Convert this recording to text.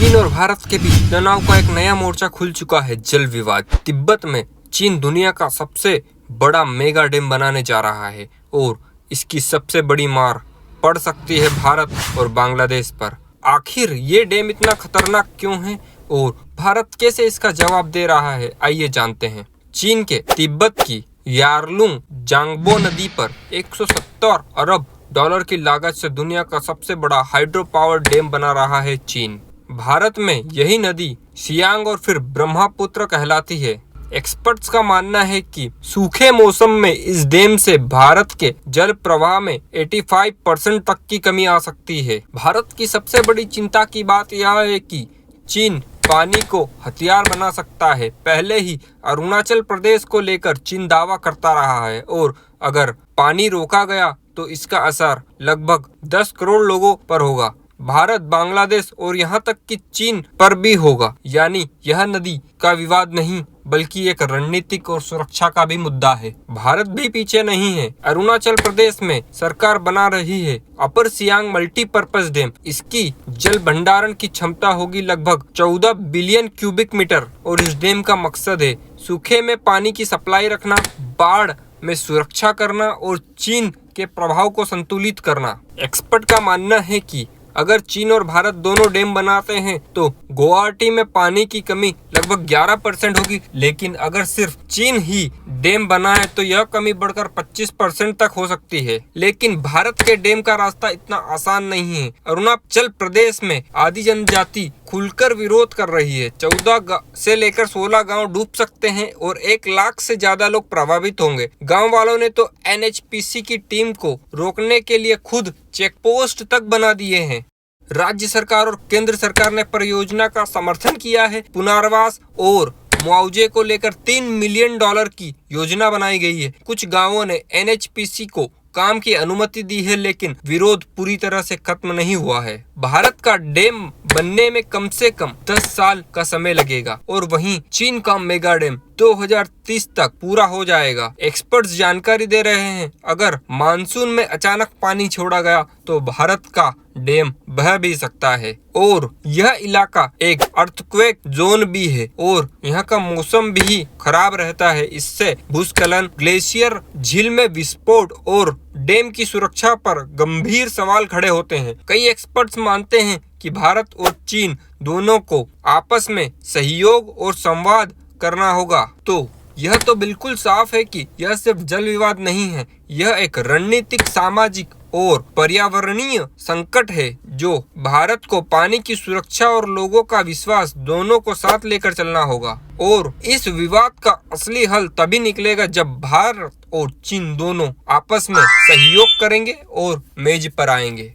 चीन और भारत के बीच तनाव का एक नया मोर्चा खुल चुका है। जल विवाद। तिब्बत में चीन दुनिया का सबसे बड़ा मेगा डैम बनाने जा रहा है और इसकी सबसे बड़ी मार पड़ सकती है भारत और बांग्लादेश पर। आखिर ये डैम इतना खतरनाक क्यों है और भारत कैसे इसका जवाब दे रहा है, आइए जानते हैं। चीन के तिब्बत की यारलुंग जांगबो नदी पर 170 अरब डॉलर की लागत से दुनिया का सबसे बड़ा हाइड्रो पावर डैम बना रहा है चीन। भारत में यही नदी सियांग और फिर ब्रह्मपुत्र कहलाती है। एक्सपर्ट्स का मानना है कि सूखे मौसम में इस डैम से भारत के जल प्रवाह में 85% तक की कमी आ सकती है। भारत की सबसे बड़ी चिंता की बात यह है कि चीन पानी को हथियार बना सकता है। पहले ही अरुणाचल प्रदेश को लेकर चीन दावा करता रहा है और अगर पानी रोका गया तो इसका असर लगभग 10 करोड़ लोगों पर होगा। भारत, बांग्लादेश और यहाँ तक कि चीन पर भी होगा। यानी यह नदी का विवाद नहीं बल्कि एक रणनीतिक और सुरक्षा का भी मुद्दा है। भारत भी पीछे नहीं है। अरुणाचल प्रदेश में सरकार बना रही है अपर सियांग मल्टीपर्पज डैम। इसकी जल भंडारण की क्षमता होगी लगभग 14 बिलियन क्यूबिक मीटर और इस डैम का मकसद है सूखे में पानी की सप्लाई रखना, बाढ़ में सुरक्षा करना और चीन के प्रभाव को संतुलित करना। एक्सपर्ट का मानना है कि अगर चीन और भारत दोनों डैम बनाते हैं तो गुवाहाटी में पानी की कमी लगभग 11% होगी, लेकिन अगर सिर्फ चीन ही डैम बनाए तो यह कमी बढ़कर 25% तक हो सकती है। लेकिन भारत के डैम का रास्ता इतना आसान नहीं है। अरुणाचल प्रदेश में आदि जनजाति खुलकर विरोध कर रही है। 14 से लेकर 16 गांव डूब सकते हैं और 1 लाख से ज्यादा लोग प्रभावित होंगे। गांव वालों ने तो एनएचपीसी की टीम को रोकने के लिए खुद चेकपोस्ट तक बना दिए हैं। राज्य सरकार और केंद्र सरकार ने परियोजना का समर्थन किया है। पुनर्वास और मुआवजे को लेकर $3 मिलियन की योजना बनाई गई है। कुछ गांवों ने एनएचपीसी को काम की अनुमति दी है, लेकिन विरोध पूरी तरह से खत्म नहीं हुआ है। भारत का डैम बनने में कम से कम 10 साल का समय लगेगा और वहीं चीन का मेगा डैम 2030 तक पूरा हो जाएगा। एक्सपर्ट्स जानकारी दे रहे हैं अगर मानसून में अचानक पानी छोड़ा गया तो भारत का डैम बह भी सकता है और यह इलाका एक अर्थक्वेक जोन भी है और यहाँ का मौसम भी खराब रहता है। इससे भूस्खलन, ग्लेशियर, झील में विस्फोट और डैम की सुरक्षा पर गंभीर सवाल खड़े होते हैं। कई एक्सपर्ट्स मानते हैं कि भारत और चीन दोनों को आपस में सहयोग और संवाद करना होगा। तो यह तो बिल्कुल साफ है कि यह सिर्फ जल विवाद नहीं है, यह एक रणनीतिक, सामाजिक और पर्यावरणीय संकट है जो भारत को पानी की सुरक्षा और लोगों का विश्वास दोनों को साथ लेकर चलना होगा। और इस विवाद का असली हल तभी निकलेगा जब भारत और चीन दोनों आपस में सहयोग करेंगे और मेज पर आएंगे।